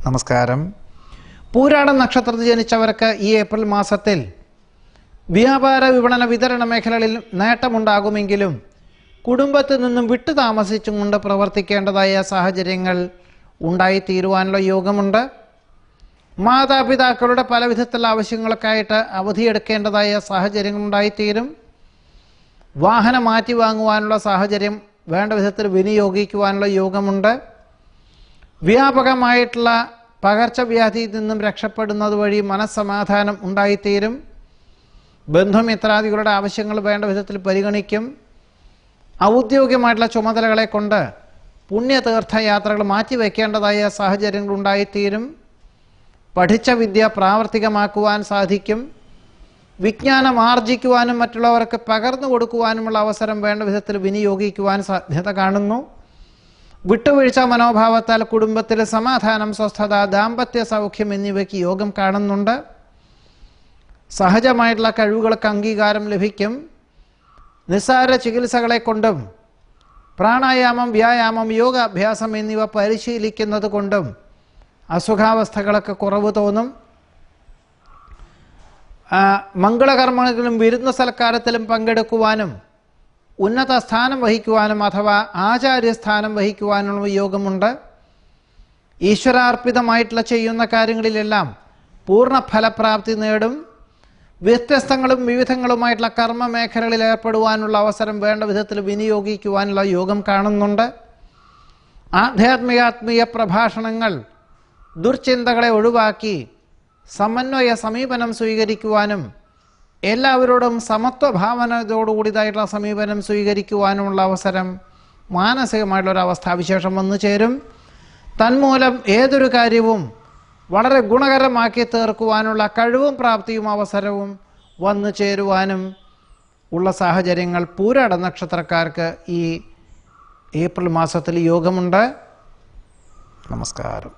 നമസ്കാരം. പൂരാട നക്ഷത്രത്തിൽ ജനിച്ചവർക്ക് ഈ ഏപ്രിൽ മാസത്തിൽ വ്യാപാര വിപണന വിതരണ മേഖലകളിൽ നേട്ടമുണ്ടാകുമെങ്കിലും കുടുംബത്തിൽ നിന്നും വിട്ടു താമസിച്ചും കൊണ്ട് പ്രവർത്തിക്കേണ്ടതായ സാഹചര്യങ്ങൾ ഉണ്ടായിത്തീരുവാനുള്ള യോഗമുണ്ട്. മാതാപിതാക്കളുടെ പല വിധത്തിലുള്ള ആവശ്യങ്ങൾക്കായിട്ട് അവധിയെടുക്കേണ്ടതായ സാഹചര്യങ്ങൾ ഉണ്ടായിത്തീരും. വാഹനം മാറ്റി വാങ്ങുവാനുള്ള സാഹചര്യം വേണ്ട വിധത്തിൽ വിനിയോഗിക്കുവാനുള്ള യോഗമുണ്ട്. വ്യാപകമായിട്ടുള്ള പകർച്ചവ്യാധിയിൽ നിന്നും രക്ഷപ്പെടുന്നത് വഴി മനസ്സമാധാനം ഉണ്ടായിത്തീരും. ബന്ധുമിത്രാദികളുടെ ആവശ്യങ്ങൾ വേണ്ട വിധത്തിൽ പരിഗണിക്കും. ഔദ്യോഗികമായിട്ടുള്ള ചുമതലകളെ കൊണ്ട് പുണ്യതീർത്ഥയാത്രകൾ മാറ്റിവെക്കേണ്ടതായ സാഹചര്യങ്ങൾ ഉണ്ടായിത്തീരും. പഠിച്ച വിദ്യ പ്രാവർത്തികമാക്കുവാൻ സാധിക്കും. വിജ്ഞാനം ആർജിക്കുവാനും മറ്റുള്ളവർക്ക് പകർന്നു കൊടുക്കുവാനുമുള്ള അവസരം വേണ്ട വിധത്തിൽ വിനിയോഗിക്കുവാൻ സാധ്യത കാണുന്നു. വിട്ടുവീഴ്ച മനോഭാവത്താൽ കുടുംബത്തിൽ സമാധാനം, സ്വസ്ഥത, ദാമ്പത്യ സൗഖ്യം എന്നിവയ്ക്ക് യോഗം കാണുന്നുണ്ട്. സഹജമായിട്ടുള്ള കഴിവുകൾക്ക് അംഗീകാരം ലഭിക്കും. നിസ്സാര ചികിത്സകളെ കൊണ്ടും പ്രാണായാമം, വ്യായാമം, യോഗാഭ്യാസം എന്നിവ പരിശീലിക്കുന്നത് കൊണ്ടും അസുഖാവസ്ഥകളൊക്കെ കുറവ് തോന്നും. മംഗളകർമ്മങ്ങളിലും വിരുന്ന സൽക്കാരത്തിലും പങ്കെടുക്കുവാനും ഉന്നത സ്ഥാനം വഹിക്കുവാനും അഥവാ ആചാര്യസ്ഥാനം വഹിക്കുവാനുള്ള യോഗമുണ്ട്. ഈശ്വരാർപ്പിതമായിട്ടുള്ള ചെയ്യുന്ന കാര്യങ്ങളിലെല്ലാം പൂർണ്ണ ഫലപ്രാപ്തി നേടും. വ്യത്യസ്തങ്ങളും വിവിധങ്ങളുമായിട്ടുള്ള കർമ്മ മേഖലകളിൽ ഏർപ്പെടുവാനുള്ള അവസരം വേണ്ട വിധത്തിൽ വിനിയോഗിക്കുവാനുള്ള യോഗം കാണുന്നുണ്ട്. ആധ്യാത്മിക പ്രഭാഷണങ്ങൾ ദുർചിന്തകളെ ഒഴിവാക്കി സമന്വയ സമീപനം സ്വീകരിക്കുവാനും എല്ലാവരോടും സമത്വഭാവനയോടുകൂടിയതായിട്ടുള്ള സമീപനം സ്വീകരിക്കുവാനുമുള്ള അവസരം മാനസികമായിട്ടുള്ളൊരവസ്ഥാവിശേഷം വന്നു ചേരും. തന്മൂലം ഏതൊരു കാര്യവും വളരെ ഗുണകരമാക്കി തീർക്കുവാനുള്ള കഴിവും പ്രാപ്തിയും അവസരവും വന്നു ചേരുവാനും ഉള്ള സാഹചര്യങ്ങൾ പൂരാട നക്ഷത്രക്കാർക്ക് ഈ ഏപ്രിൽ മാസത്തിൽ യോഗമുണ്ട്. നമസ്കാരം.